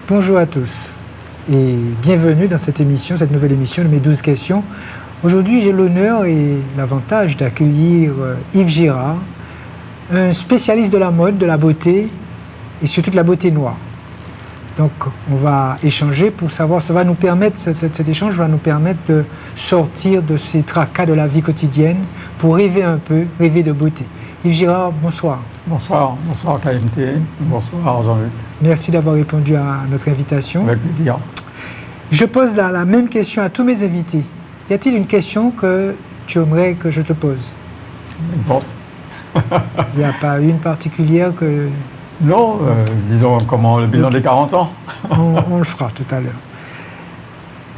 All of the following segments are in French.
Bonjour à tous et bienvenue dans cette émission, cette nouvelle émission de mes 12 questions. Aujourd'hui, j'ai l'honneur et l'avantage d'accueillir Yves Girard, un spécialiste de la mode, de la beauté et surtout de la beauté noire. Donc, on va échanger pour savoir, ça va nous permettre, cet échange va nous permettre de sortir de ces tracas de la vie quotidienne pour rêver un peu, rêver de beauté. Yves Girard, bonsoir. Bonsoir KMT, bonsoir Jean-Luc. Merci d'avoir répondu à notre invitation. Avec plaisir. Je pose la même question à tous mes invités. Y a-t-il une question que tu aimerais que je te pose? N'importe. Il n'y a pas une particulière que... Non, disons comment le bilan des 40 ans. On le fera tout à l'heure.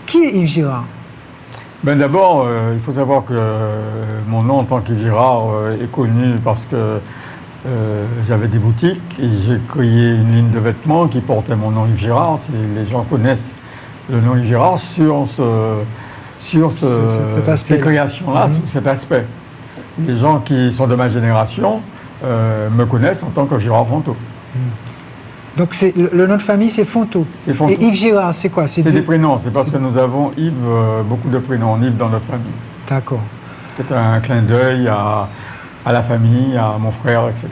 Qui est Yves Girard? D'abord, il faut savoir que mon nom en tant qu'Yves Girard est connu parce que j'avais des boutiques et j'ai créé une ligne de vêtements qui portait mon nom Yves Girard. Les gens connaissent le nom Yves Girard sur ces créations-là, sur cet aspect. Les gens qui sont de ma génération me connaissent en tant que Girard Fonteau. Donc le nom de famille, c'est Fonteau. C'est Fonteau. Et Yves Girard, c'est quoi? C'est des prénoms, c'est parce que nous avons Yves, beaucoup de prénoms, Yves dans notre famille. D'accord. C'est un clin d'œil à la famille, à mon frère, etc.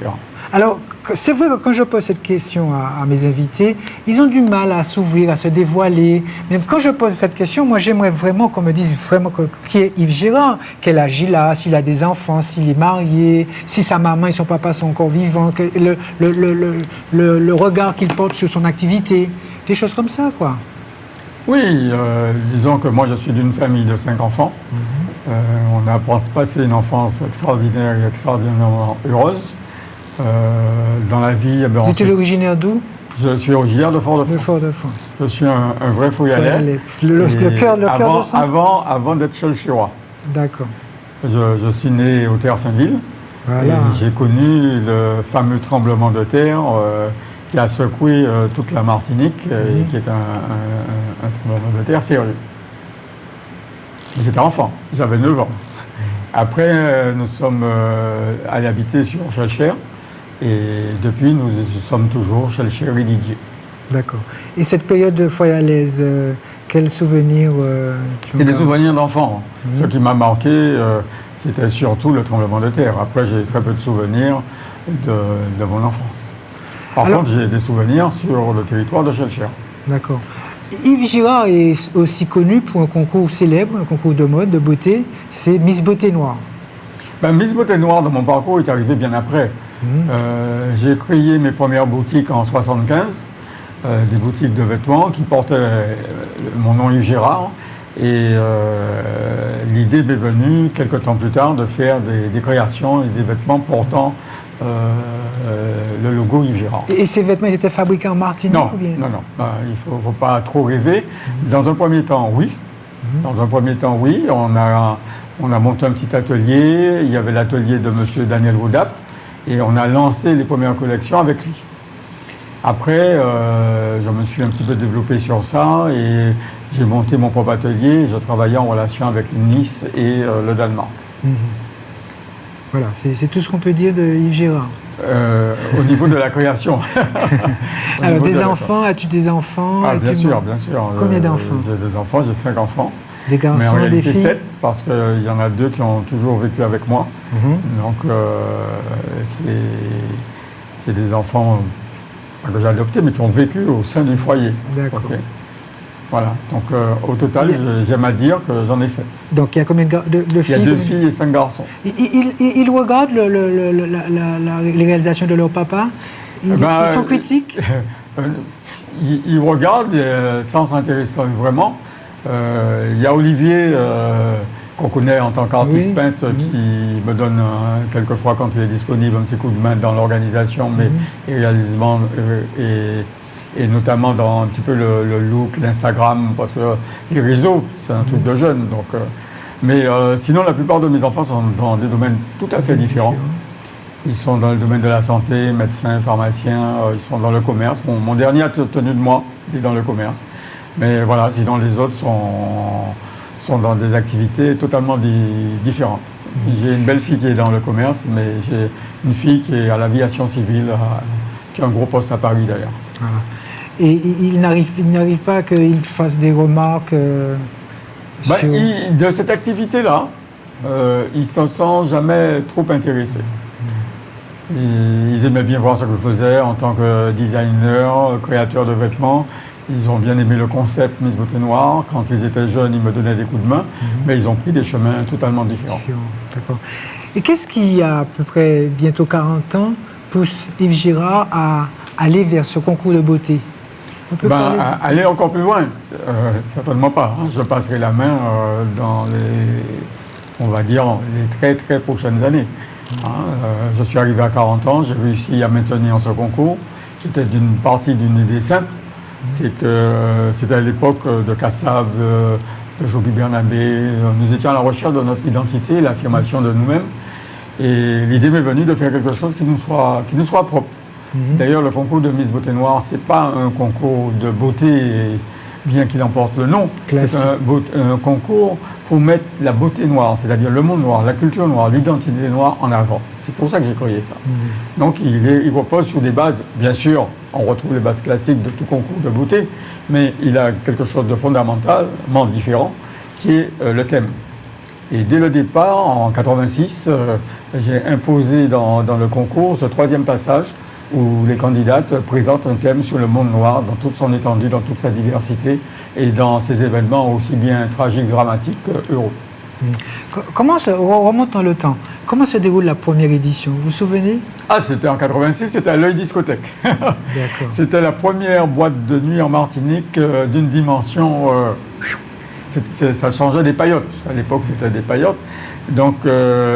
Alors, c'est vrai que quand je pose cette question à mes invités, ils ont du mal à s'ouvrir, à se dévoiler. Même quand je pose cette question, moi, j'aimerais vraiment qu'on me dise vraiment qui est Yves Girard, quel âge il a, s'il a des enfants, s'il est marié, si sa maman et son papa sont encore vivants, le regard qu'il porte sur son activité, des choses comme ça, quoi. Oui, disons que moi, je suis d'une famille de 5 enfants. On a passé une enfance extraordinaire et extraordinairement heureuse. Dans la vie... Vous êtes originaire d'où? Je suis originaire de Fort-de-France. De Fort-de-France. Je suis un vrai Fouillalais. Le cœur de centre. Avant d'être Chelchérois. D'accord. Je suis né au Terre Saint-Ville. Voilà. J'ai connu le fameux tremblement de terre qui a secoué toute la Martinique, et qui est un tremblement de terre sérieux. J'étais enfant, j'avais 9 ans. Après, nous sommes allés habiter sur Chelcher. Et depuis, nous sommes toujours Chelcher et Didier. D'accord. Et cette période foyalaise, quels souvenirs C'est des souvenirs d'enfants. Ce qui m'a marqué, c'était surtout le tremblement de terre. Après, j'ai très peu de souvenirs de mon enfance. Par contre, j'ai des souvenirs sur le territoire de Chelcher. D'accord. Yves Girard est aussi connu pour un concours célèbre, un concours de mode, de beauté, c'est Miss Beauté Noire. Miss Beauté Noire, dans mon parcours, est arrivé bien après. J'ai créé mes premières boutiques en 1975, des boutiques de vêtements qui portaient mon nom Yves Girard. Et l'idée m'est venue, quelques temps plus tard, de faire des créations et des vêtements portant le logo Yves Girard. Et ces vêtements, ils étaient fabriqués en Martinique ou bien? Non. Il ne faut pas trop rêver. Dans un premier temps, oui. Dans un premier temps, oui. On a monté un petit atelier. Il y avait l'atelier de M. Daniel Woodap. Et on a lancé les premières collections avec lui. Après, je me suis un petit peu développé sur ça et j'ai monté mon propre atelier. Je travaillais en relation avec Nice et le Danemark. Voilà, c'est tout ce qu'on peut dire de Yves Girard. Au niveau de la création. Alors, des enfants, as-tu des enfants? Bien sûr, bien sûr. Combien d'enfants? J'ai des enfants, j'ai 5 enfants. Des garçons, mais en réalité, des filles? 7, parce qu'il y en a 2 qui ont toujours vécu avec moi. Donc, c'est des enfants, pas que j'ai adoptés, mais qui ont vécu au sein du foyer. D'accord. Okay. Voilà. Donc, au total, j'aime à dire que j'en ai 7. Donc, il y a combien de filles? Il y a 2 filles et 5 garçons. Ils regardent les réalisations de leur papa? Ils sont critiques? Ils regardent sans s'intéresser vraiment. Il y a Olivier, qu'on connaît en tant qu'artiste peintre, qui me donne quelquefois, quand il est disponible, un petit coup de main dans l'organisation, mais et notamment dans un petit peu le look, l'Instagram, parce que les réseaux, c'est un truc de jeune. Donc, mais sinon, la plupart de mes enfants sont dans des domaines tout à fait différents. Ils sont dans le domaine de la santé, médecins, pharmaciens, ils sont dans le commerce. Mon dernier a tenu de moi, il est dans le commerce. Mais voilà, sinon les autres sont dans des activités totalement différentes. J'ai une belle fille qui est dans le commerce, mais j'ai une fille qui est à l'aviation civile, qui a un gros poste à Paris d'ailleurs. Voilà. Et il n'arrive pas qu'il fasse des remarques sur... De cette activité-là, ils ne se sont jamais trop intéressés. Ils aimaient bien voir ce que je faisais en tant que designer, créateur de vêtements. Ils ont bien aimé le concept Miss Beauté Noire. Quand ils étaient jeunes, ils me donnaient des coups de main, mais ils ont pris des chemins totalement différents. D'accord. Et qu'est-ce qui, à peu près bientôt 40 ans, pousse Yves Girard à aller vers ce concours de beauté? Aller encore plus loin, certainement pas. Je passerai la main dans les très très prochaines années. Je suis arrivé à 40 ans, j'ai réussi à maintenir ce concours. C'était d'une partie d'une idée simple. C'est que c'était à l'époque de Cassav, de Joby Bernabé. Nous étions à la recherche de notre identité, l'affirmation de nous-mêmes. Et l'idée m'est venue de faire quelque chose qui nous soit propre. D'ailleurs, le concours de Miss Beauté Noire, ce n'est pas un concours de beauté, bien qu'il emporte le nom. C'est un concours pour mettre la beauté noire, c'est-à-dire le monde noir, la culture noire, l'identité noire en avant. C'est pour ça que j'ai créé ça. Donc, il repose sur des bases, bien sûr, on retrouve les bases classiques de tout concours de beauté, mais il a quelque chose de fondamentalement différent, qui est le thème. Et dès le départ, en 86, j'ai imposé dans le concours ce troisième passage où les candidates présentent un thème sur le monde noir dans toute son étendue, dans toute sa diversité et dans ses événements aussi bien tragiques, dramatiques qu'heureux. Comment remontons le temps. Comment se déroule la première édition? Vous vous souvenez? C'était en 86, c'était à l'Œil Discothèque. C'était la première boîte de nuit en Martinique d'une dimension... ça changeait des paillotes, parce qu'à l'époque c'était des paillotes. Donc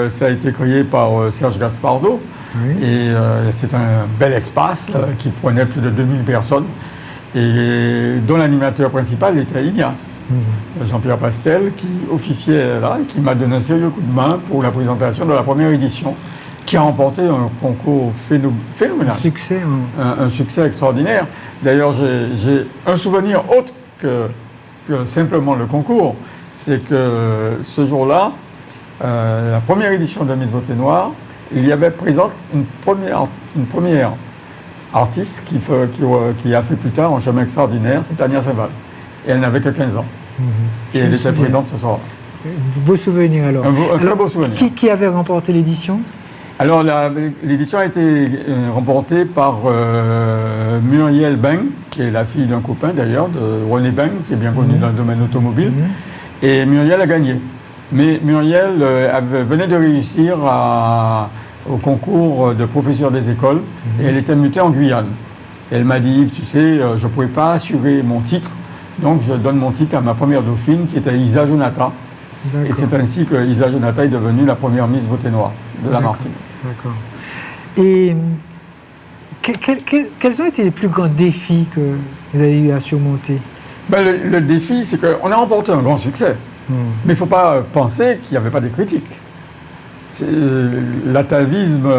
ça a été créé par Serge Gaspardo. Oui. Et c'est un bel espace qui prenait plus de 2000 personnes et dont l'animateur principal était Ignace, Jean-Pierre Pastel, qui officiait là et qui m'a donné un sérieux coup de main pour la présentation de la première édition, qui a remporté un concours phénoménal. Un succès extraordinaire. D'ailleurs, j'ai un souvenir autre que simplement le concours, c'est que ce jour-là, la première édition de Miss Beauté Noire, il y avait présente une première artiste qui a fait plus tard un chemin extraordinaire, c'est Tania Saval. Et elle n'avait que 15 ans. Et elle était présente ce soir-là. Beau souvenir alors. Un très beau souvenir. Qui avait remporté l'édition? Alors l'édition a été remportée par Muriel Beng, qui est la fille d'un copain d'ailleurs, de René Beng, qui est bien connu dans le domaine automobile. Et Muriel a gagné. Mais Muriel venait de réussir au concours de professeur des écoles et elle était mutée en Guyane. Et elle m'a dit, Yves, tu sais, je ne pouvais pas assurer mon titre, donc je donne mon titre à ma première dauphine qui était Isa Jonata. Et c'est ainsi que Isa Jonata est devenue la première Miss Beauté Noire de la Martinique. D'accord. Et quels ont été les plus grands défis que vous avez eu à surmonter? Le défi, c'est qu'on a remporté un grand succès. Mais il ne faut pas penser qu'il n'y avait pas de critiques. L'atavisme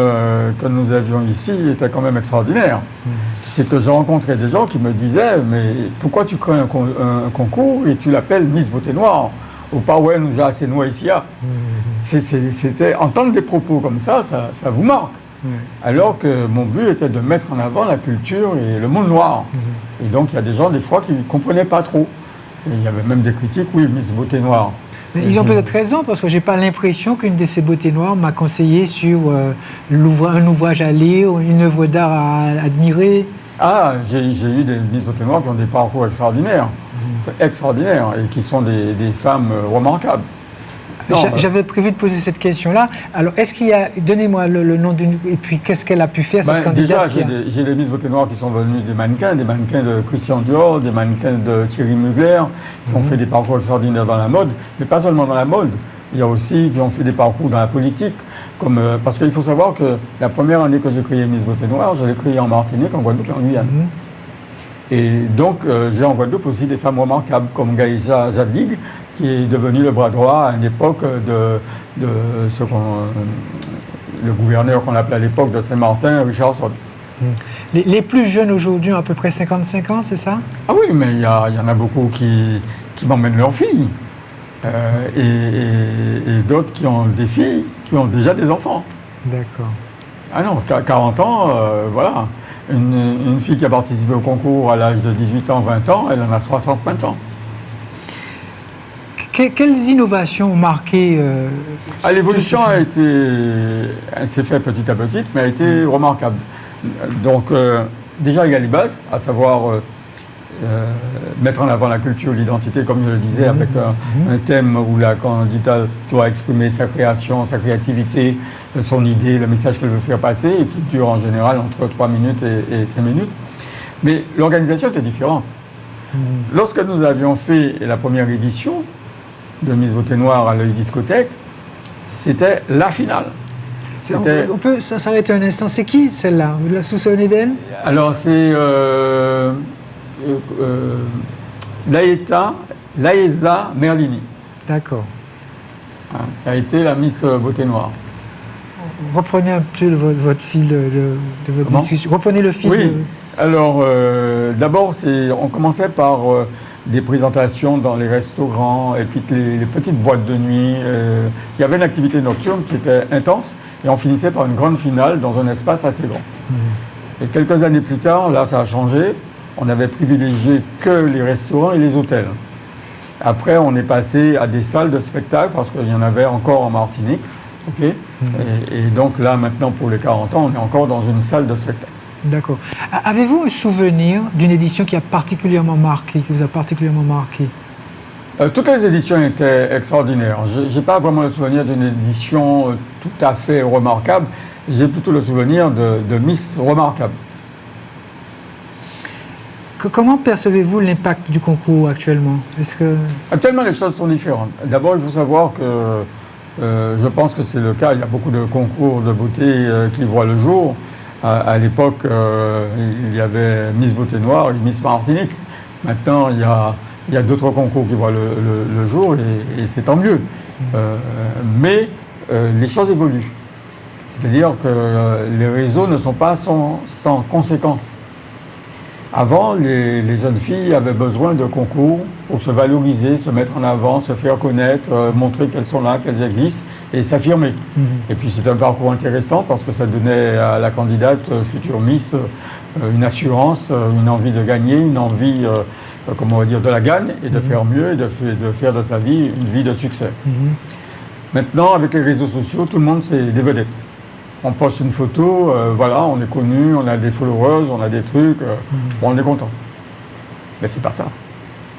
que nous avions ici était quand même extraordinaire. C'est que j'ai rencontré des gens qui me disaient « Mais pourquoi tu crées un concours et tu l'appelles Miss Beauté Noire ?» Ou pas, ouais, nous j'ai assez noix ici. C'était entendre des propos comme ça vous marque. Alors que mon but était de mettre en avant la culture et le monde noir. Et donc il y a des gens des fois qui ne comprenaient pas trop. Et il y avait même des critiques, oui, Miss Beauté Noire. Mais ils ont peut-être raison, parce que je n'ai pas l'impression qu'une de ces beautés noires m'a conseillé sur un ouvrage à lire, une œuvre d'art à admirer. J'ai eu des Miss Beauté Noires qui ont des parcours extraordinaires, et qui sont des femmes remarquables. J'avais prévu de poser cette question-là. Alors, est-ce qu'il y a... Donnez-moi le nom d'une... Et puis, qu'est-ce qu'elle a pu faire, cette candidate? Déjà, j'ai des Miss Beauté Noires qui sont venues des mannequins de Christian Dior, des mannequins de Thierry Mugler, qui ont fait des parcours extraordinaires dans la mode, mais pas seulement dans la mode. Il y a aussi qui ont fait des parcours dans la politique. Parce qu'il faut savoir que la première année que j'ai créé Miss Beauté Noire, je l'ai créée en Martinique, en Guadeloupe et en Guyane. Et donc, j'ai en Guadeloupe aussi des femmes remarquables, comme Gaïsa Zadig, qui est devenu le bras droit à une époque de le gouverneur qu'on appelait à l'époque de Saint-Martin, Richardson. Les plus jeunes aujourd'hui ont à peu près 55 ans, c'est ça? Ah oui, mais il y en a beaucoup qui m'emmènent leurs filles. Et d'autres qui ont des filles qui ont déjà des enfants. D'accord. Ah non, parce qu'à 40 ans, voilà. une fille qui a participé au concours à l'âge de 18 ans, 20 ans, elle en a 60 maintenant. Quelles innovations ont marqué l'évolution s'est faite petit à petit, mais a été remarquable. Donc, déjà, il y a les bases, à savoir mettre en avant la culture, l'identité, comme je le disais, avec un thème où la candidate doit exprimer sa création, sa créativité, son idée, le message qu'elle veut faire passer, et qui dure en général entre 3 minutes et 5 minutes. Mais l'organisation était différente. Lorsque nous avions fait la première édition de Miss Beauté Noire à l'œil discothèque, c'était la finale. On peut s'arrêter un instant. C'est qui celle-là? Vous la souvenez d'elle? Alors c'est Laïsa Merlini. D'accord. Elle a été la Miss Beauté Noire. Reprenez un peu votre fil de votre discussion. Reprenez le fil. Oui. Alors, d'abord, on commençait par des présentations dans les restaurants et puis les petites boîtes de nuit. Il y avait une activité nocturne qui était intense et on finissait par une grande finale dans un espace assez grand. Et quelques années plus tard, là, ça a changé. On avait privilégié que les restaurants et les hôtels. Après, on est passé à des salles de spectacle parce qu'il y en avait encore en Martinique. Okay. Et donc là, maintenant, pour les 40 ans, on est encore dans une salle de spectacle. D'accord. Avez-vous un souvenir d'une édition qui a particulièrement marqué, qui vous a particulièrement marqué? Toutes les éditions étaient extraordinaires. Je n'ai pas vraiment le souvenir d'une édition tout à fait remarquable. J'ai plutôt le souvenir de Miss remarquable. Comment percevez-vous l'impact du concours actuellement? Actuellement, les choses sont différentes. D'abord, il faut savoir que je pense que c'est le cas. Il y a beaucoup de concours de beauté qui voient le jour. À l'époque, il y avait Miss Beauté Noire et Miss Martinique. Maintenant, il y a d'autres concours qui voient le jour et c'est tant mieux. Mais les choses évoluent. C'est-à-dire que les réseaux ne sont pas sans conséquences. Avant, les jeunes filles avaient besoin de concours pour se valoriser, se mettre en avant, se faire connaître, montrer qu'elles sont là, qu'elles existent et s'affirmer. Et puis c'est un parcours intéressant parce que ça donnait à la candidate future Miss une assurance, une envie de gagner, une envie, comment on va dire, de la gagne et de faire mieux et de faire de sa vie une vie de succès. Maintenant, avec les réseaux sociaux, tout le monde c'est des vedettes. On poste une photo, voilà, on est connu, on a des followers, on a des trucs, bon, on est content. Mais c'est pas ça.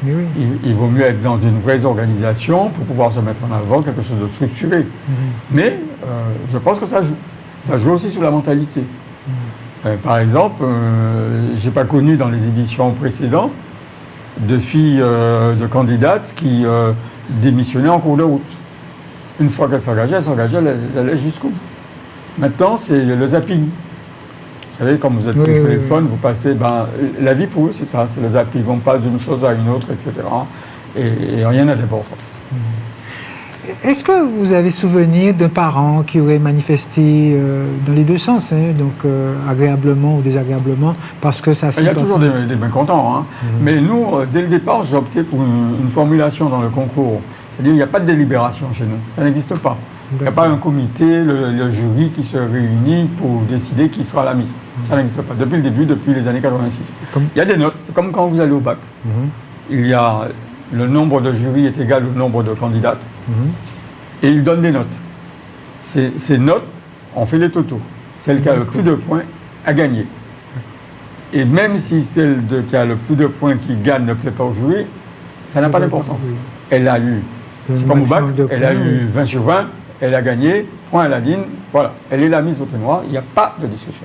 Oui. Il vaut mieux être dans une vraie organisation pour pouvoir se mettre en avant, quelque chose de structuré. Mais je pense que ça joue. Ça joue aussi sur la mentalité. Par exemple, je n'ai pas connu dans les éditions précédentes de filles, de candidates qui démissionnaient en cours de route. Une fois qu'elles s'engageaient, elles allaient jusqu'au bout. Maintenant, c'est le zapping. Vous savez, quand vous êtes sur le téléphone, vous passez... la vie pour eux, c'est ça, c'est le zapping. On passe d'une chose à une autre, etc. Et rien n'a d'importance. Est-ce que vous avez souvenir d'un parent qui aurait manifesté dans les deux sens, donc agréablement ou désagréablement, parce que ça fait... Il y a toujours des mécontents. Mais nous, dès le départ, j'ai opté pour une formulation dans le concours. C'est-à-dire qu'il n'y a pas de délibération chez nous. Ça n'existe pas. Il n'y a pas un comité, le jury qui se réunit pour décider qui sera la Miss. Ça n'existe pas. Depuis le début, depuis les années 86. Il y a des notes. C'est comme quand vous allez au bac. Il y a le nombre de jurys est égal au nombre de candidates. Et ils donnent des notes. Ces notes, on fait les totaux. Celle qui a le plus de points a gagné. Et même si celle qui a le plus de points qui gagne ne plaît pas au jury, ça n'a pas d'importance. Elle a eu, c'est comme au bac, elle a eu 20 sur 20. Elle a gagné, point à la ligne, voilà. Elle est la Miss Beauté Noire, il n'y a pas de discussion.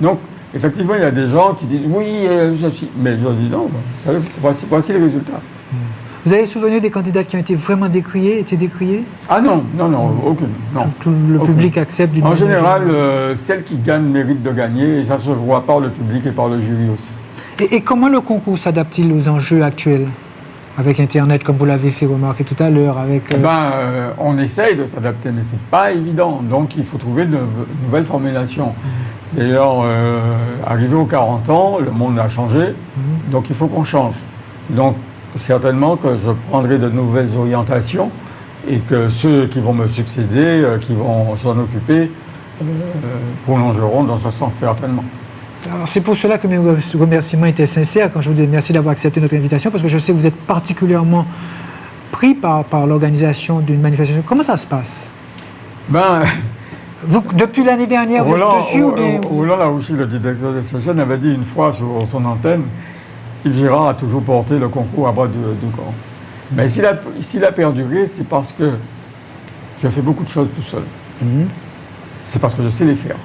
Donc, effectivement, il y a des gens qui disent « oui, ceci ». Mais je dis « non, vous savez, voici les résultats ». Vous avez souvenir des candidates qui ont été vraiment décriées, Ah non, aucune. Non. Tout le public accepte d'une manière générale, celles qui gagnent méritent de gagner, et ça se voit par le public et par le jury aussi. Et comment le concours s'adapte-t-il aux enjeux actuels ? Avec Internet, comme vous l'avez fait remarquer tout à l'heure, avec... on essaye de s'adapter, mais c'est pas évident. Donc, il faut trouver de nouvelles formulations. D'ailleurs, arrivé aux 40 ans, le monde a changé, donc il faut qu'on change. Donc, certainement que je prendrai de nouvelles orientations et que ceux qui vont me succéder, qui vont s'en occuper, prolongeront dans ce sens, certainement. Alors, c'est pour cela que mes remerciements étaient sincères quand je vous dis merci d'avoir accepté notre invitation, parce que je sais que vous êtes particulièrement pris par l'organisation d'une manifestation. Comment ça se passe? Vous, depuis l'année dernière, vous êtes dessus ou bien... Roland Larouchi, le directeur de cette chaîne, avait dit une fois sur son antenne, Yves Girard a toujours porté le concours à bras du corps. Mais s'il a perduré, c'est parce que je fais beaucoup de choses tout seul. C'est parce que je sais les faire.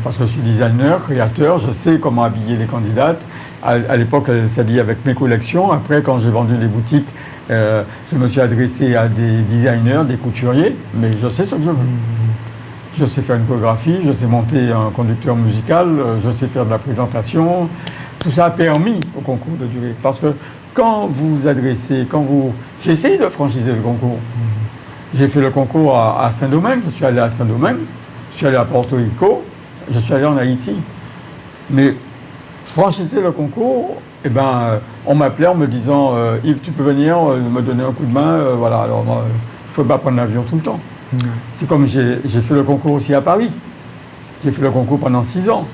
Parce que je suis designer, créateur, je sais comment habiller les candidates. À l'époque, elles s'habillaient avec mes collections. Après, quand j'ai vendu les boutiques, je me suis adressé à des designers, des couturiers, mais je sais ce que je veux. Je sais faire une chorégraphie, je sais monter un conducteur musical, je sais faire de la présentation. Tout ça a permis au concours de durer. Parce que quand vous vous adressez, j'ai essayé de franchiser le concours. J'ai fait le concours à Saint-Domingue, je suis allé à Saint-Domingue, je suis allé à Porto Rico, je suis allé en Haïti. Mais franchiser le concours, on m'appelait en me disant Yves, tu peux venir me donner un coup de main, voilà. Alors, il ne faut pas prendre l'avion tout le temps. C'est comme j'ai fait le concours aussi à Paris. J'ai fait le concours pendant 6 ans.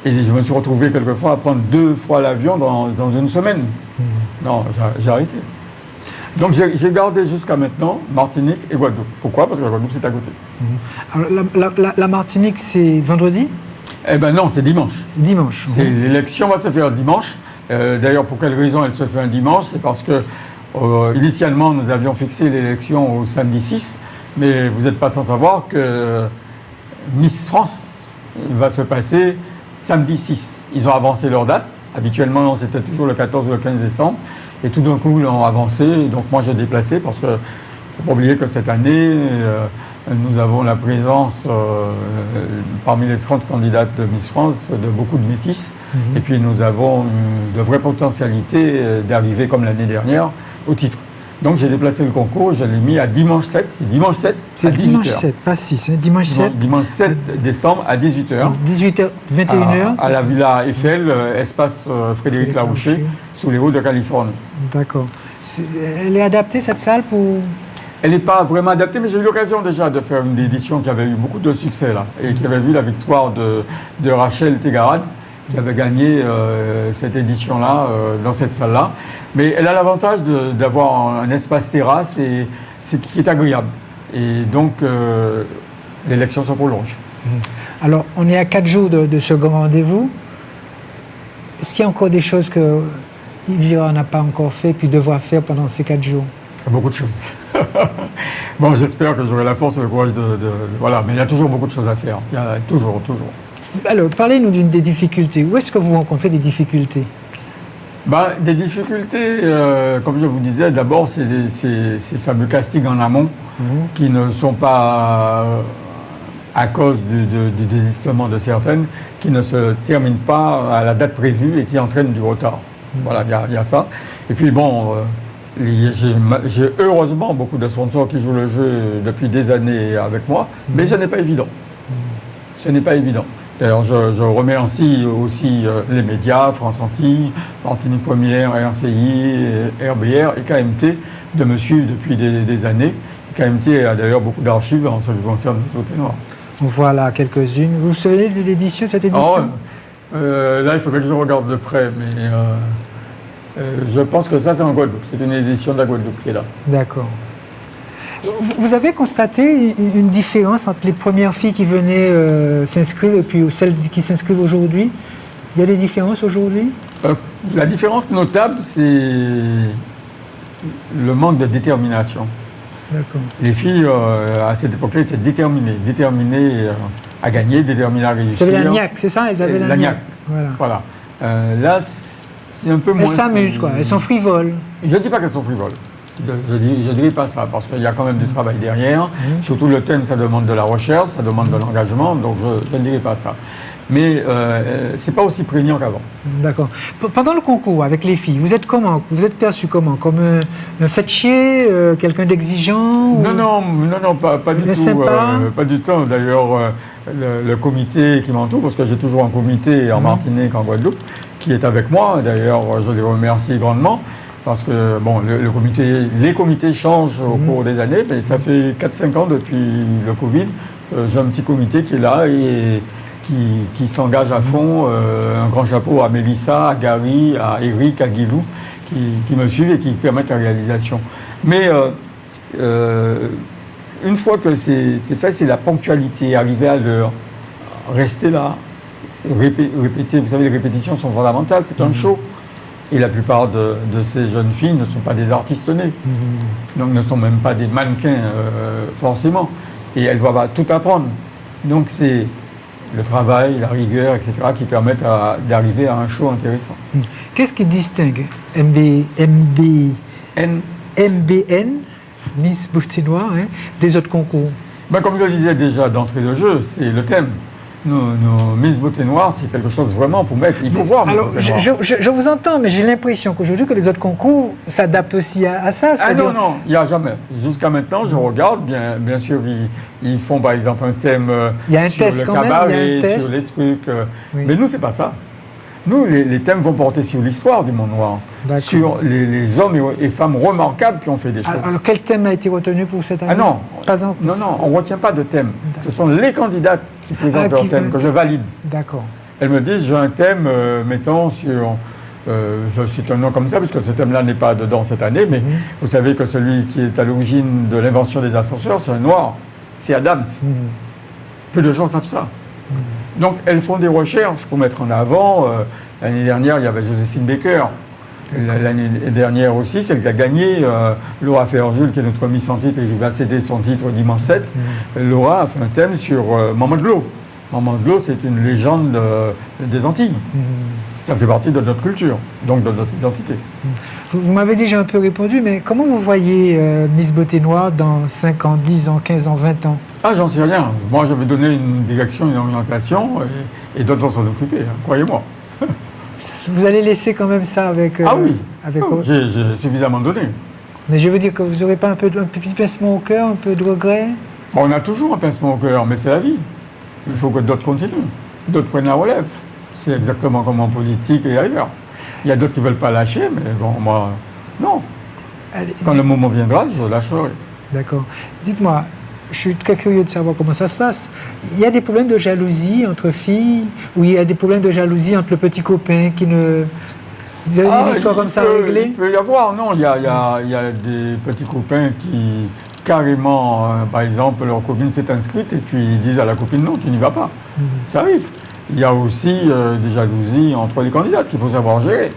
Et je me suis retrouvé quelquefois à prendre 2 fois l'avion dans une semaine. Non, j'ai arrêté. Donc j'ai gardé jusqu'à maintenant Martinique et Guadeloupe. Pourquoi? Parce que la Guadeloupe, c'est à côté. Alors, la Martinique, c'est vendredi? Non, c'est dimanche. C'est dimanche. L'élection va se faire dimanche. D'ailleurs, pour quelle raison elle se fait un dimanche? C'est parce que, initialement, nous avions fixé l'élection au samedi 6, mais vous n'êtes pas sans savoir que Miss France va se passer samedi 6. Ils ont avancé leur date. Habituellement, c'était toujours le 14 ou le 15 décembre. Et tout d'un coup, ils ont avancé. Donc moi, j'ai déplacé parce qu'il ne faut pas oublier que cette année, nous avons la présence parmi les 30 candidates de Miss France de beaucoup de métis. Et puis nous avons de vraies potentialités d'arriver comme l'année dernière au titre. Donc j'ai déplacé le concours, je l'ai mis à dimanche 7. C'est dimanche 7 à 18h. C'est dimanche 7, pas 6. Hein, dimanche 7. Dimanche 7 décembre à 18h. 18h, 21h. À la Villa Eiffel, espace Frédéric Larouché, sous les Hauts de Californie. D'accord. Elle est adaptée, cette salle, pour... Elle n'est pas vraiment adaptée, mais j'ai eu l'occasion déjà de faire une édition qui avait eu beaucoup de succès là, et qui avait vu la victoire de Rachel Tegarad, qui avait gagné cette édition-là, dans cette salle-là. Mais elle a l'avantage d'avoir un espace terrasse qui est agréable. Et donc, l'élection se prolonge. Alors, on est à 4 jours de ce grand rendez-vous. Est-ce qu'il y a encore des choses que Yves Girard n'a pas encore fait, puis devra faire pendant ces 4 jours? Beaucoup de choses. Bon, j'espère que j'aurai la force et le courage Voilà, mais il y a toujours beaucoup de choses à faire. Il y a toujours. Alors, parlez-nous des difficultés. Où est-ce que vous rencontrez des difficultés? Des difficultés, comme je vous disais, d'abord, c'est ces fameux castings en amont qui ne sont pas, à cause du désistement de certaines, qui ne se terminent pas à la date prévue et qui entraînent du retard. Voilà, il y a ça. Et puis bon, j'ai heureusement beaucoup de sponsors qui jouent le jeu depuis des années avec moi, mais ce n'est pas évident. Ce n'est pas évident. D'ailleurs, je remercie aussi les médias, France Antilles, Martinique Première, RCI, RBR et KMT de me suivre depuis des années. KMT a d'ailleurs beaucoup d'archives en ce qui concerne les sautés noirs. Voilà quelques-unes. Vous vous souvenez de l'édition, cette édition? Là, il faudrait que je regarde de près, mais je pense que ça, c'est en Guadeloupe. C'est une édition de la Guadeloupe qui est là. D'accord. Vous avez constaté une différence entre les premières filles qui venaient s'inscrire et puis celles qui s'inscrivent aujourd'hui? Il y a des différences aujourd'hui? La différence notable, c'est le manque de détermination. D'accord. Les filles, à cette époque-là, étaient déterminées à gagner, déterminées à réussir. Vous avez la niaque, c'est ça? Elles avaient la niaque. Voilà. Là, c'est un peu moins... Elles s'amusent, quoi. Elles sont frivoles. Je ne dis pas qu'elles sont frivoles. Je ne dirais pas ça, parce qu'il y a quand même du travail derrière. Surtout le thème, ça demande de la recherche, ça demande de l'engagement, donc je ne dirais pas ça. Mais ce n'est pas aussi prégnant qu'avant. D'accord. Pendant le concours, avec les filles, vous êtes comment? Vous êtes perçu comment? Comme un fait-chier, quelqu'un d'exigeant? Non, pas du tout. Sympa? Pas du tout. D'ailleurs, le comité qui m'entoure, parce que j'ai toujours un comité en Martinique, en Guadeloupe, qui est avec moi. D'ailleurs, je les remercie grandement. Parce que bon, les comités changent au cours des années, mais ça fait 4-5 ans depuis le Covid. J'ai un petit comité qui est là et qui s'engagent à fond. Un grand chapeau à Mélissa, à Gary, à Eric, à Guilou, qui me suivent et qui permettent la réalisation. Mais une fois que c'est fait, c'est la ponctualité, arriver à l'heure, rester là, répéter. Vous savez, les répétitions sont fondamentales, c'est un show. Et la plupart de ces jeunes filles ne sont pas des artistes nés, donc ne sont même pas des mannequins forcément. Et elles doivent tout apprendre. Donc c'est le travail, la rigueur, etc. qui permettent d'arriver à un show intéressant. Qu'est-ce qui distingue MBN, Miss Beauté Noire, des autres concours? Comme je le disais déjà d'entrée de jeu, c'est le thème. Nos Miss Beauté Noire, c'est quelque chose vraiment pour mettre. Il faut voir. Alors, je vous entends, mais j'ai l'impression qu'aujourd'hui, que les autres concours s'adaptent aussi à ça. Non, il n'y a jamais. Jusqu'à maintenant, je regarde, bien sûr, ils font par exemple un thème sur le cabaret, sur les trucs. Oui. Mais nous, c'est pas ça. Nous, les thèmes vont porter sur l'histoire du monde noir, sur les hommes et femmes remarquables qui ont fait des choses. Alors, quel thème a été retenu pour cette année? Non, on ne retient pas de thème. Ce sont les candidates qui présentent leur thème, que je valide. D'accord. Elles me disent, j'ai un thème, mettons, sur... je cite un nom comme ça, puisque ce thème-là n'est pas dedans cette année, mais vous savez que celui qui est à l'origine de l'invention des ascenseurs, c'est un noir, c'est Adams. Peu de gens savent ça. Donc, elles font des recherches pour mettre en avant. L'année dernière, il y avait Joséphine Baker. L'année dernière aussi, celle qui a gagné, Laura Ferjul, qui est notre Miss en titre et qui va céder son titre dimanche 7. Laura a fait un thème sur Maman de Glo. Maman de Glo, c'est une légende des Antilles. Ça fait partie de notre culture, donc de notre identité. Vous m'avez déjà un peu répondu, mais comment vous voyez Miss Beauté Noire dans 5 ans, 10 ans, 15 ans, 20 ans? J'en sais rien. Moi, je vais donner une direction, une orientation, et d'autres vont s'en occuper, croyez-moi. Vous allez laisser quand même ça avec... oui, j'ai suffisamment donné. Mais je veux dire que vous n'aurez pas un petit pincement au cœur, un peu de regret? On a toujours un pincement au cœur, mais c'est la vie. Il faut que d'autres continuent, d'autres prennent la relève. C'est exactement comme en politique et ailleurs. Il y a d'autres qui ne veulent pas lâcher, mais bon, moi, non. Quand le moment viendra, je lâcherai. D'accord. Dites-moi, je suis très curieux de savoir comment ça se passe. Il y a des problèmes de jalousie entre filles, ou il y a des problèmes de jalousie entre le petit copain qui ne... Vous avez des histoires comme ça réglées? Il peut y avoir, non. Il y a des petits copains qui, carrément, par exemple, leur copine s'est inscrite et puis ils disent à la copine, non, tu n'y vas pas. Ça arrive. Il y a aussi des jalousies entre les candidates qu'il faut savoir gérer.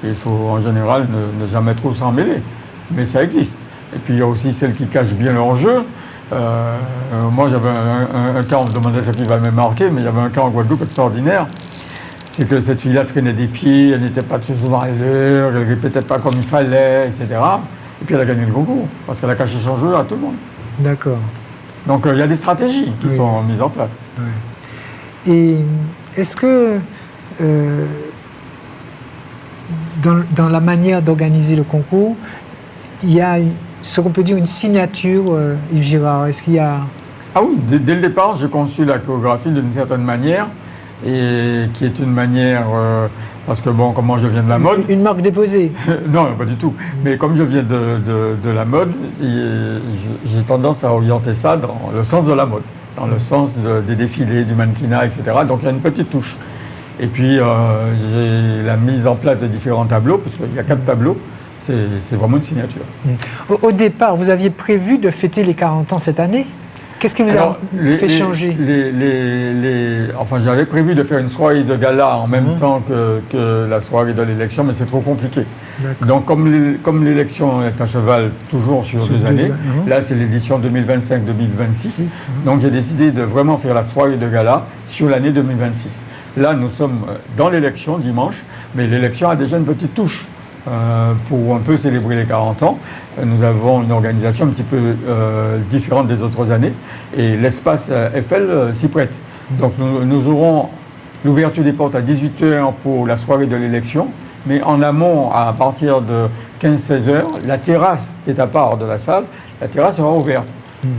Il faut en général ne jamais trop s'en mêler. Mais ça existe. Et puis il y a aussi celles qui cachent bien leur jeu. Moi j'avais un cas, on me demandait ce qui va me marquer, mais il y avait un cas en Guadeloupe extraordinaire. C'est que cette fille-là traînait des pieds, elle n'était pas tout souvent à l'heure, elle ne répétait pas comme il fallait, etc. Et puis elle a gagné le concours, parce qu'elle a caché son jeu à tout le monde. D'accord. Donc il y a des stratégies qui sont mises en place. Oui. Et est-ce que dans la manière d'organiser le concours, il y a ce qu'on peut dire une signature, Yves Girard? Est-ce qu'il y a... Ah oui, dès le départ, j'ai conçu la chorégraphie d'une certaine manière, et qui est une manière, parce que bon, comme moi je viens de la mode... Une marque déposée? Non, pas du tout. Mais comme je viens de la mode, j'ai tendance à orienter ça dans le sens de la mode, dans le sens des défilés, du mannequinat, etc. Donc il y a une petite touche. Et puis j'ai la mise en place de différents tableaux, parce qu'il y a 4 tableaux. C'est vraiment une signature. Au départ, vous aviez prévu de fêter les 40 ans cette année? Qu'est-ce qui vous a fait changer? Enfin, j'avais prévu de faire une soirée de gala en même temps que la soirée de l'élection, mais c'est trop compliqué. Donc, comme l'élection est à cheval toujours sur 2 années, là, c'est l'édition 2025-2026. Donc, j'ai décidé de vraiment faire la soirée de gala sur l'année 2026. Là, nous sommes dans l'élection dimanche, mais l'élection a déjà une petite touche. Pour un peu célébrer les 40 ans. Nous avons une organisation un petit peu différente des autres années et l'espace Eiffel s'y prête. Donc nous aurons l'ouverture des portes à 18h pour la soirée de l'élection, mais en amont, à partir de 15-16h, la terrasse qui est à part de la salle, la terrasse sera ouverte.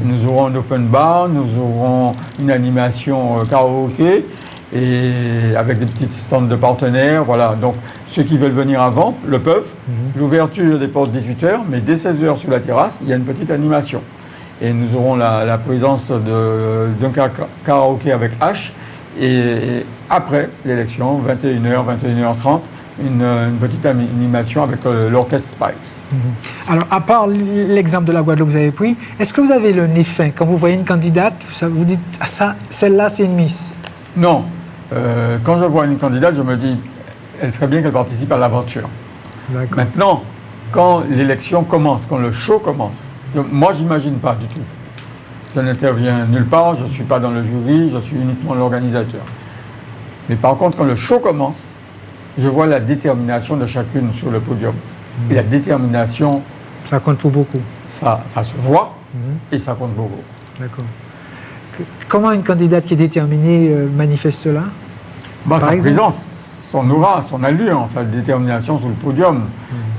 Nous aurons un open bar, nous aurons une animation karaoké, et avec des petites stands de partenaires, voilà. Donc, ceux qui veulent venir avant le peuvent. L'ouverture des portes 18h, mais dès 16h sur la terrasse, il y a une petite animation. Et nous aurons la présence d'un karaoké avec H Et après l'élection, 21h, 21h30, une petite animation avec l'orchestre Spice. Alors, à part l'exemple de la Guadeloupe que vous avez pris, est-ce que vous avez le nez fin quand vous voyez une candidate, vous dites ah, ça, celle-là, c'est une Miss? Non. Quand je vois une candidate, je me dis, elle serait bien qu'elle participe à l'aventure. D'accord. Maintenant, quand l'élection commence, quand le show commence, moi, j'imagine pas du tout. Je n'interviens nulle part, je ne suis pas dans le jury, je suis uniquement l'organisateur. Mais par contre, quand le show commence, je vois la détermination de chacune sur le podium. Et la détermination... Ça compte pour beaucoup. Ça se voit et ça compte beaucoup. D'accord. Comment une candidate qui est déterminée manifeste cela? Sa présence, son aura, son allure, sa détermination sur le podium.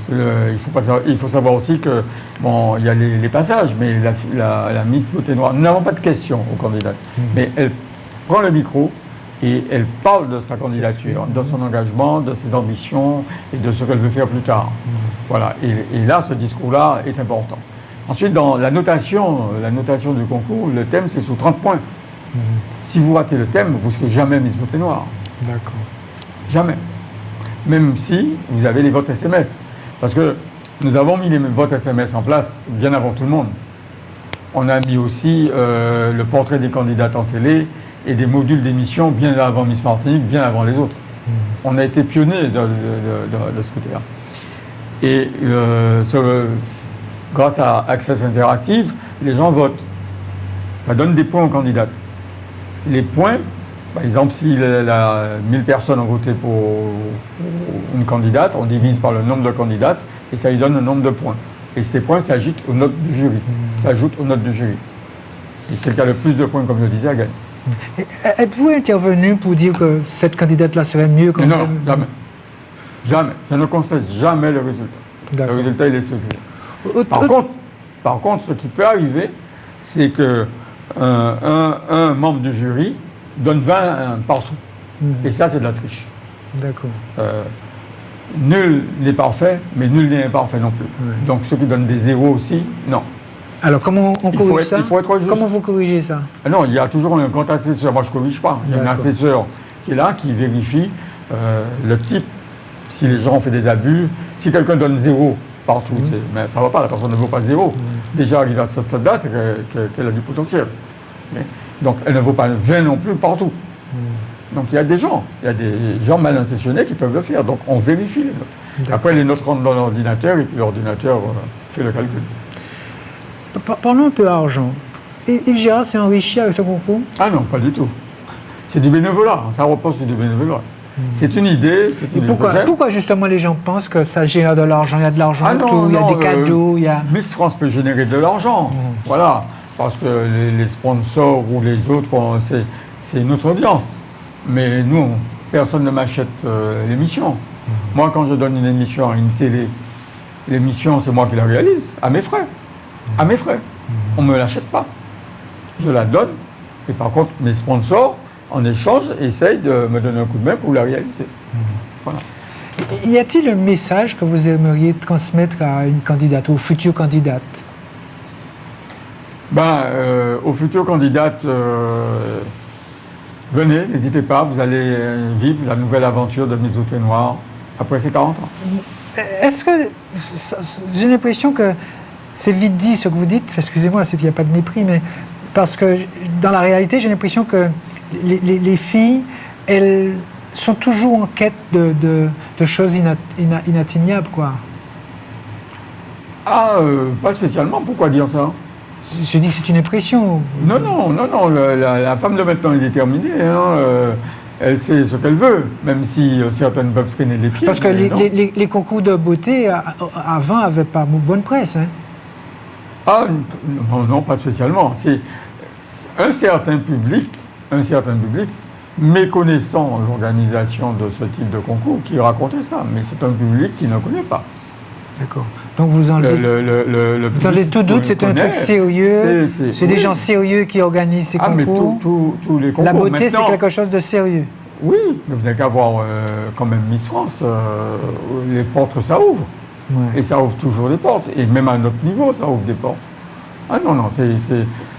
Il faut savoir aussi que, bon, il y a les passages, mais la Miss Beauté Noire, nous n'avons pas de questions aux candidates, mais elle prend le micro et elle parle de sa candidature, de son engagement, de ses ambitions et de ce qu'elle veut faire plus tard. Voilà, et là, ce discours-là est important. Ensuite, dans la notation du concours, le thème, c'est sous 30 points. Si vous ratez le thème, vous ne serez jamais Miss Beauté Noire. D'accord. Jamais. Même si vous avez les votes SMS. Parce que nous avons mis les votes SMS en place bien avant tout le monde. On a mis aussi le portrait des candidates en télé et des modules d'émission bien avant Miss Martinique, bien avant les autres. On a été pionniers de ce côté-là. Et grâce à Access Interactive, les gens votent. Ça donne des points aux candidates. Les points, par exemple, si 1000 personnes ont voté pour une candidate, on divise par le nombre de candidates et ça lui donne le nombre de points. Et ces points s'ajoutent aux notes du jury. S'ajoutent aux notes du jury. Et c'est le cas le plus de points, comme je disais, à gagner. Êtes-vous intervenu pour dire que cette candidate-là serait mieux que... Non, jamais. Jamais. Je ne constate jamais le résultat. Le résultat, il est secret. Par contre, ce qui peut arriver, c'est que un membre du jury donne 20 partout. Et ça, c'est de la triche. D'accord. Nul n'est parfait, mais nul n'est imparfait non plus. Ouais. Donc, ceux qui donnent des zéros aussi, non. Alors, comment on corrige ça? Il faut être juste. Comment vous corrigez ça? Non, il y a toujours un grand assesseur. Moi, je ne corrige pas. Il y a un assesseur qui est là, qui vérifie le type, si les gens ont fait des abus. Si quelqu'un donne 0 partout, mais ça ne va pas, la personne ne vaut pas 0. Déjà, arrivé à ce stade-là, c'est qu'elle a du potentiel. Donc, elle ne vaut pas 20 non plus partout. Donc, il y a des gens mal intentionnés qui peuvent le faire. Donc, on vérifie les notes. Après, les notes rentrent dans l'ordinateur et puis l'ordinateur fait le calcul. Parlons un peu argent. Yves Girard s'est enrichi avec ce concours? Ah non, pas du tout. C'est du bénévolat. Ça repose sur du bénévolat. C'est une idée. Pourquoi justement les gens pensent que ça génère de l'argent? Il y a de l'argent autour, il y a des cadeaux, il y a... Miss France peut générer de l'argent. Voilà. Parce que les sponsors ou les autres, c'est une autre audience. Mais nous, personne ne m'achète l'émission. Moi, quand je donne une émission à une télé, l'émission, c'est moi qui la réalise, à mes frais. À mes frais. On ne me l'achète pas. Je la donne. Et par contre, mes sponsors, en échange, essayent de me donner un coup de main pour la réaliser. Voilà. Y a-t-il un message que vous aimeriez transmettre à une candidate, aux futures candidates? Aux futures candidates, venez, n'hésitez pas, vous allez vivre la nouvelle aventure de Miss Beauté Noire après ses 40 ans. Est-ce que... J'ai l'impression que c'est vite dit ce que vous dites, excusez-moi, c'est qu'il n'y a pas de mépris, mais parce que dans la réalité, j'ai l'impression que les filles, elles sont toujours en quête de choses inatteignables, quoi. Pas spécialement, pourquoi dire ça? Je dis que c'est une impression. Non, la femme de maintenant est déterminée, elle sait ce qu'elle veut, même si certaines peuvent traîner les pieds. Parce que les concours de beauté, avant, n'avaient pas bonne presse, hein? Non, pas spécialement. C'est un certain public, méconnaissant l'organisation de ce type de concours, qui racontait ça, mais c'est un public qui ne connaît pas. D'accord. Donc vous enlevez tout doute, c'est un truc sérieux, c'est des gens sérieux qui organisent ces concours. Mais tous les concours. La beauté, c'est quelque chose de sérieux. Oui, mais vous n'avez qu'à voir quand même Miss France, les portes, ça ouvre. Ouais. Et ça ouvre toujours des portes. Et même à notre niveau, ça ouvre des portes. Ah non,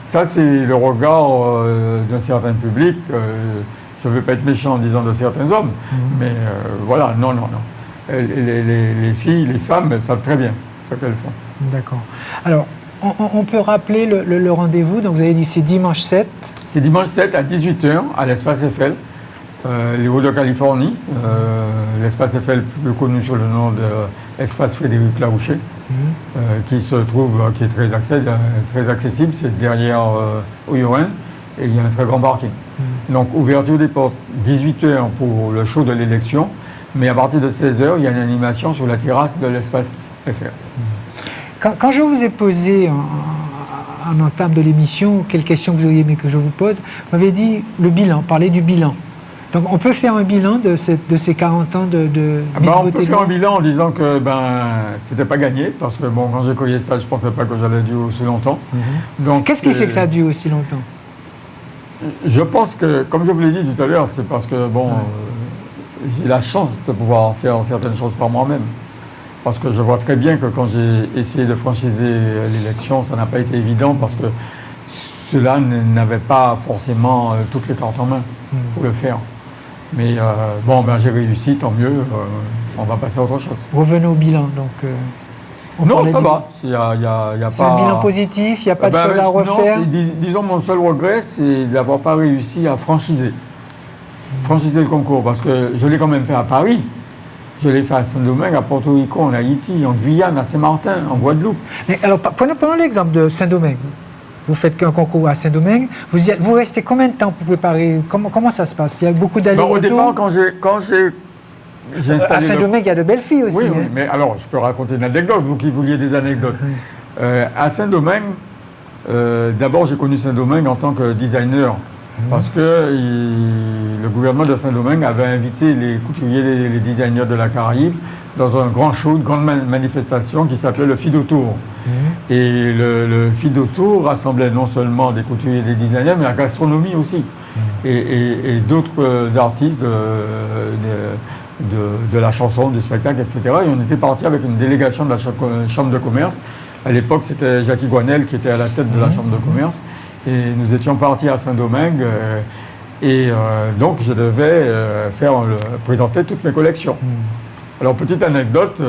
ça c'est le regard d'un certain public. Je ne veux pas être méchant en disant de certains hommes, mais voilà, non. Les filles, les femmes, elles savent très bien ce qu'elles font. D'accord. Alors, on peut rappeler le rendez-vous, donc vous avez dit c'est dimanche 7. C'est dimanche 7 à 18h à l'Espace Eiffel, les Hauts de Californie. L'Espace Eiffel, plus connu sous le nom de l'Espace Frédéric Larouché, qui se trouve, qui est très accessible, c'est derrière Oyoen, et il y a un très grand parking. Donc, ouverture des portes, 18h pour le show de l'élection, mais à partir de 16h, il y a une animation sur la terrasse de l'Espace Eiffel. Quand je vous ai posé en entame de l'émission, quelle question vous auriez aimé que je vous pose, vous m'avez dit le bilan, parler du bilan. Donc on peut faire un bilan de ces 40 ans de Miss On Beauté peut faire Noire. un bilan en disant que c'était pas gagné, parce que quand j'ai connu ça, je pensais pas que j'allais durer aussi longtemps. Donc, qu'est-ce qui fait que ça a duré aussi longtemps? Je pense que, comme je vous l'ai dit tout à l'heure, c'est parce que j'ai la chance de pouvoir faire certaines choses par moi-même. Parce que je vois très bien que quand j'ai essayé de franchiser l'élection, ça n'a pas été évident parce que ceux-là n'avaient pas forcément toutes les cartes en main pour le faire. Mais j'ai réussi, tant mieux, on va passer à autre chose. Revenons au bilan, donc. Non, ça va. Y a c'est un bilan positif, il n'y a pas de choses à refaire. Non, disons, mon seul regret, c'est d'avoir pas réussi à franchiser le concours, parce que je l'ai quand même fait à Paris. Je l'ai fait à Saint-Domingue, à Porto Rico, en Haïti, en Guyane, à Saint-Martin, en Guadeloupe. Mais alors, prenons l'exemple de Saint-Domingue. Vous faites qu'un concours à Saint-Domingue. Vous restez combien de temps pour préparer? Comment ça se passe? Il y a beaucoup d'allers-retours? Au départ, quand j'ai installé à Saint-Domingue, il y a de belles filles aussi. Oui, mais alors, je peux raconter une anecdote, vous qui vouliez des anecdotes. À Saint-Domingue, d'abord, j'ai connu Saint-Domingue en tant que designer. Parce que le gouvernement de Saint-Domingue avait invité les couturiers, les designers de la Caraïbe dans un grand show, une grande manifestation qui s'appelait le Fido Tour. Et le Fido Tour rassemblait non seulement des couturiers et des designers, mais la gastronomie aussi. Et d'autres artistes de la chanson, du spectacle, etc. Et on était parti avec une délégation de la Chambre de commerce. À l'époque, c'était Jackie Guanel qui était à la tête de la Chambre de commerce. Et nous étions partis à Saint-Domingue donc je devais présenter toutes mes collections. Alors, petite anecdote,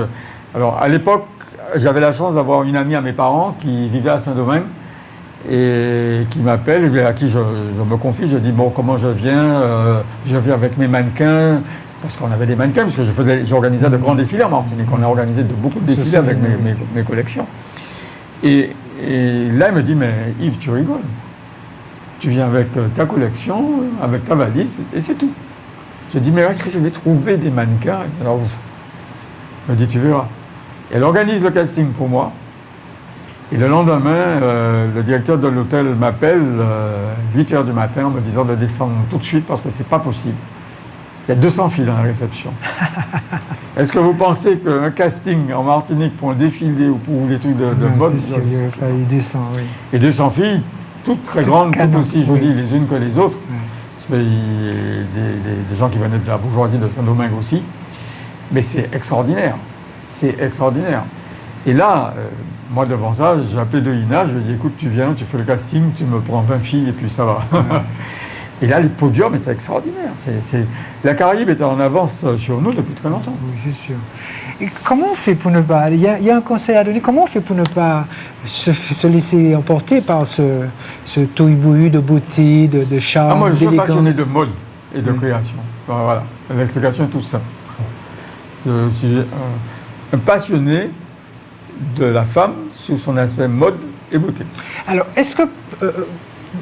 à l'époque, j'avais la chance d'avoir une amie à mes parents qui vivait à Saint-Domingue et qui m'appelle, et à qui je me confie, je dis comment je viens avec mes mannequins, parce qu'on avait des mannequins, parce que j'organisais de grands défilés en Martinique, on a organisé beaucoup de défilés avec mes collections. Et là, il me dit, mais Yves, tu rigoles. Tu viens avec ta collection, avec ta valise, et c'est tout. Je dis, mais est-ce que je vais trouver des mannequins? Alors, elle me dit, tu verras. Elle organise le casting pour moi. Et le lendemain, le directeur de l'hôtel m'appelle 8h du matin en me disant de descendre tout de suite parce que c'est pas possible. Il y a 200 filles dans la réception. Est-ce que vous pensez qu'un casting en Martinique pour un défilé ou pour des trucs de mode... C'est sûr, il fallait descendre, oui. Et 200 filles, toutes très grandes, toutes aussi jolies les unes que les autres. Parce qu'il y a des gens qui venaient de la bourgeoisie de Saint-Domingue aussi. Mais c'est extraordinaire. C'est extraordinaire. Et là, moi devant ça, j'ai appelé Deina, je lui ai dit, écoute, tu viens, tu fais le casting, tu me prends 20 filles et puis ça va. Et là, les podiums étaient extraordinaires. La Caraïbe était en avance sur nous depuis très longtemps. Oui, c'est sûr. Et comment on fait pour ne pas... Il y a un conseil à donner. Comment on fait pour ne pas se laisser emporter par ce tohu-bohu de beauté, de charme, moi, je suis d'élégance? passionné de mode et de création. Voilà, l'explication est toute simple. Je suis un passionné de la femme sur son aspect mode et beauté. Alors, est-ce que...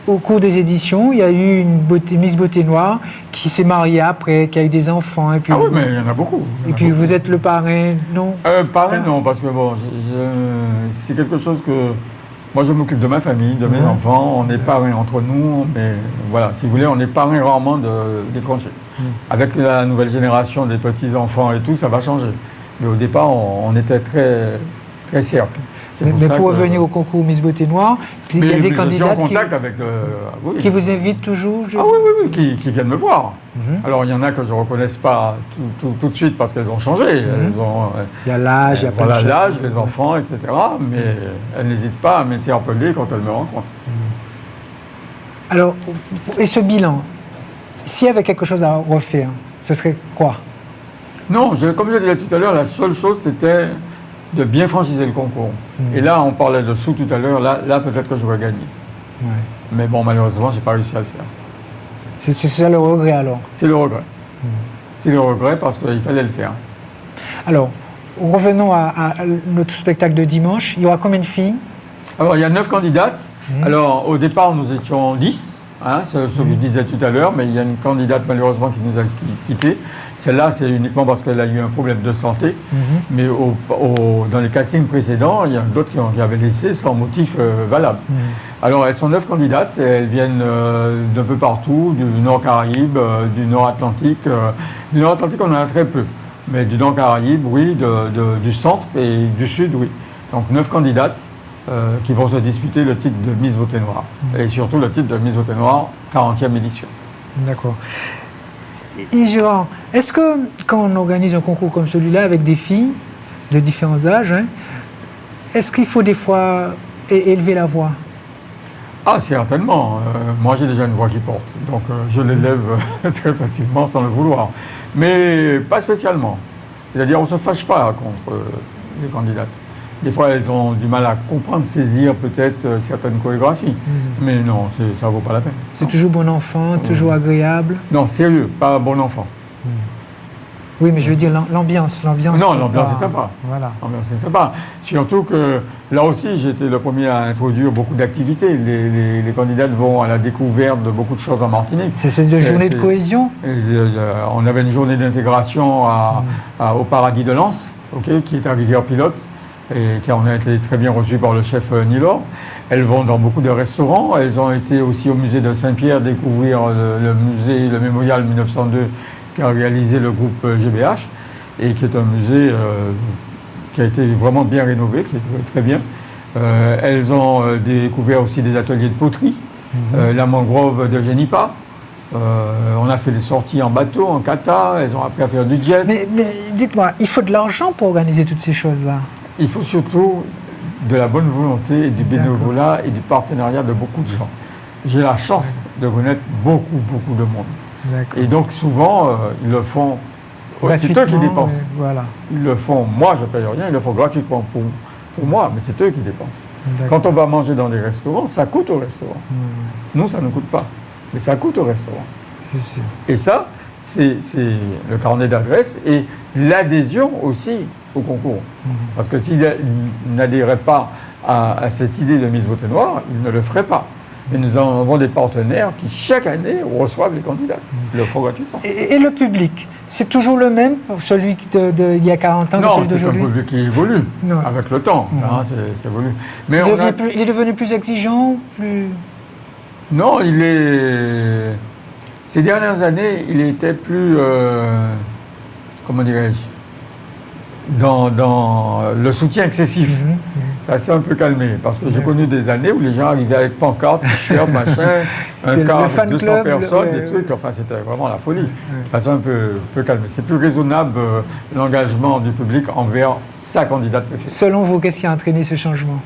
au cours des éditions, il y a eu une Miss Beauté Noire qui s'est mariée après, qui a eu des enfants. Et puis oui, mais il y en a beaucoup. Vous êtes le parrain, non? Parrain, non, parce que c'est quelque chose que... Moi, je m'occupe de ma famille, de mes enfants. On est parrain entre nous, mais voilà, si vous voulez, on est parrain rarement d'étrangers. Avec la nouvelle génération des petits-enfants et tout, ça va changer. Mais au départ, on était très, très sérieux. Mais pour revenir au concours Miss Beauté Noire, il y a des candidats qui vous invitent toujours? Oui, qui viennent me voir. Alors, il y en a que je ne reconnaisse pas tout de suite parce qu'elles ont changé. Il y a l'âge, il y a plein de choses. L'âge, les enfants, etc. Mais elles n'hésitent pas à m'interpeller quand elles me rencontrent. Alors, et ce bilan, S'il y avait quelque chose à refaire, ce serait quoi? Non, comme je disais tout à l'heure, la seule chose, c'était de bien franchiser le concours. Et là, on parlait de sous tout à l'heure, là peut-être que j'aurais gagné. Ouais. Mais bon, malheureusement, je n'ai pas réussi à le faire. C'est ça le regret alors? C'est le regret. C'est le regret parce qu'il fallait le faire. Alors, revenons à notre spectacle de dimanche. Il y aura combien de filles? Alors, il y a 9 candidates. Alors, au départ, nous étions 10. C'est ce que je disais tout à l'heure, mais il y a une candidate malheureusement qui nous a quittés. Celle-là, c'est uniquement parce qu'elle a eu un problème de santé. Mais dans les castings précédents, il y a d'autres qui avaient laissé sans motif valable. Alors, elles sont 9 candidates. Elles viennent d'un peu partout, du Nord Caraïbe, du Nord Atlantique. Du Nord Atlantique, on en a très peu. Mais du Nord Caraïbe, oui, du Centre et du Sud, oui. Donc, 9 candidates. Qui vont se disputer le titre de Miss Beauté Noire. Et surtout le titre de Miss Beauté Noire, 40e édition. D'accord. Yves Girard, est-ce que quand on organise un concours comme celui-là avec des filles de différents âges, est-ce qu'il faut des fois élever la voix? Ah, certainement. Moi, j'ai déjà une voix qui porte. Donc, je l'élève très facilement sans le vouloir. Mais pas spécialement. C'est-à-dire, on ne se fâche pas contre les candidates. Des fois, elles ont du mal à comprendre, saisir peut-être certaines chorégraphies. Mais non, ça ne vaut pas la peine. C'est toujours bon enfant, toujours agréable? Non, sérieux, pas bon enfant. Oui, mais je veux dire l'ambiance. Non, l'ambiance est sympa. Voilà. L'ambiance est sympa. Surtout que là aussi, j'étais le premier à introduire beaucoup d'activités. Les candidates vont à la découverte de beaucoup de choses en Martinique. C'est une espèce de journée de cohésion? On avait une journée d'intégration au Paradis de Lens, qui est à Rivière-Pilote, et qui en a été très bien reçue par le chef Nilor. Elles vont dans beaucoup de restaurants. Elles ont été aussi au musée de Saint-Pierre découvrir le mémorial 1902 qu'a réalisé le groupe GBH, et qui est un musée qui a été vraiment bien rénové, qui est très, très bien. Elles ont découvert aussi des ateliers de poterie, la mangrove de Génipa. On a fait des sorties en bateau, en kata. Elles ont appris à faire du jet. Mais dites-moi, il faut de l'argent pour organiser toutes ces choses-là? Il faut surtout de la bonne volonté, et du bénévolat et du partenariat de beaucoup de gens. J'ai la chance de connaître beaucoup, beaucoup de monde. Et donc souvent, ils le font, c'est eux qui dépensent. Voilà. Ils le font, moi je ne paye rien, ils le font gratuitement pour moi, mais c'est eux qui dépensent. Quand on va manger dans des restaurants, ça coûte au restaurant. Nous, ça ne coûte pas, mais ça coûte au restaurant. C'est sûr. Et ça, c'est le carnet d'adresse et l'adhésion aussi au concours. Parce que s'ils n'adhéraient pas à cette idée de Miss Beauté Noire, ils ne le feraient pas. Et nous avons des partenaires qui, chaque année, reçoivent les candidats. Ils le font gratuitement. Et le public, c'est toujours le même pour celui d'il y a 40 ans que celui d'aujourd'hui? Non, c'est un public qui évolue avec le temps. C'est évolue. Mais il est devenu plus exigeant? Non, ces dernières années, il était plus... comment dirais-je, dans le soutien excessif. Ça s'est un peu calmé, parce que j'ai connu des années où les gens arrivaient avec pancartes, t-shirts, machin, un car avec 200 personnes, des trucs, enfin c'était vraiment la folie. Ça s'est un peu calmé. C'est plus raisonnable l'engagement du public envers sa candidate préférée. Selon vous, qu'est-ce qui a entraîné ce changement?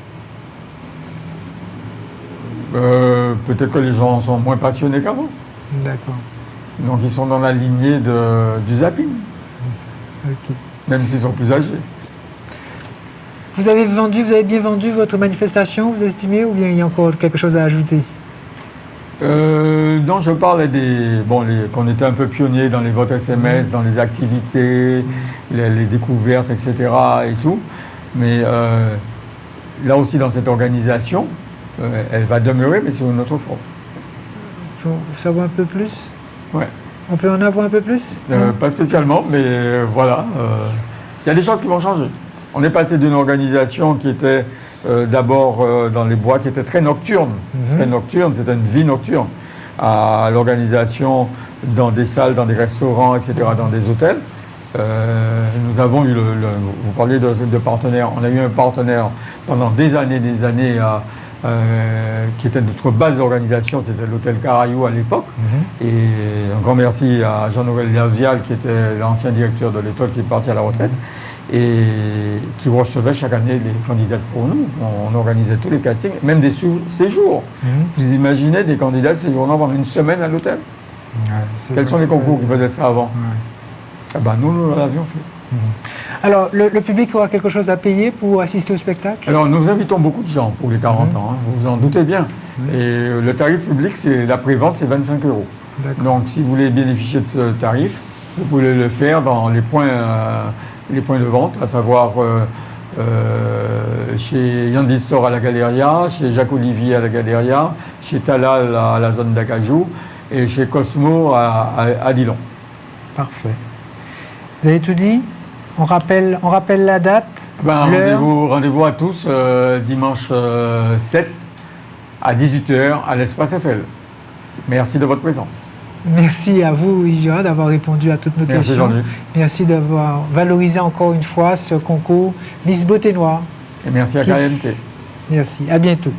Peut-être que les gens sont moins passionnés qu'avant. D'accord. Donc ils sont dans la lignée du zapping. Ok. Même s'ils sont plus âgés. Vous avez bien vendu votre manifestation, vous estimez, ou bien il y a encore quelque chose à ajouter? Non, je parle qu'on était un peu pionniers dans les votes SMS, dans les activités, les découvertes, etc. et tout. Mais là aussi, dans cette organisation, elle va demeurer, mais sur une autre forme. On peut savoir un peu plus? Ouais. On peut en avoir un peu plus? Pas spécialement, mais voilà. Il y a des choses qui vont changer. On est passé d'une organisation qui était d'abord dans les bois, qui était très nocturne. Très nocturne, c'était une vie nocturne. À l'organisation dans des salles, dans des restaurants, etc., dans des hôtels. Nous avons eu, vous parliez de partenaires, on a eu un partenaire pendant des années, qui était notre base d'organisation, c'était l'hôtel Caraïou à l'époque. Et un grand merci à Jean-Noël Lavial, qui était l'ancien directeur de l'école, qui est parti à la retraite, et qui recevait chaque année les candidats pour nous. On organisait tous les castings, même des séjours. Vous imaginez des candidats séjournant pendant une semaine à l'hôtel? Ouais, Quels sont les concours qui faisaient ça avant? Ah ben, nous l'avions fait. Alors, le public aura quelque chose à payer pour assister au spectacle? Alors, nous invitons beaucoup de gens pour les 40 ans, hein, vous vous en doutez bien. Et le tarif public, la prévente, c'est 25 €. Donc, si vous voulez bénéficier de ce tarif, vous pouvez le faire dans les points de vente, à savoir chez Yandy Store à la Galeria, chez Jacques Olivier à la Galeria, chez Talal à la zone d'Acajou et chez Cosmo à Dillon. Parfait. Vous avez tout dit? On rappelle la date, l'heure. Rendez-vous à tous dimanche 7 à 18h à l'Espace Eiffel. Merci de votre présence. Merci à vous, Yves Girard, d'avoir répondu à toutes nos questions. Jean-Luc. Merci d'avoir valorisé encore une fois ce concours Miss Beauté Noire. Et merci à KMT. Merci, à bientôt.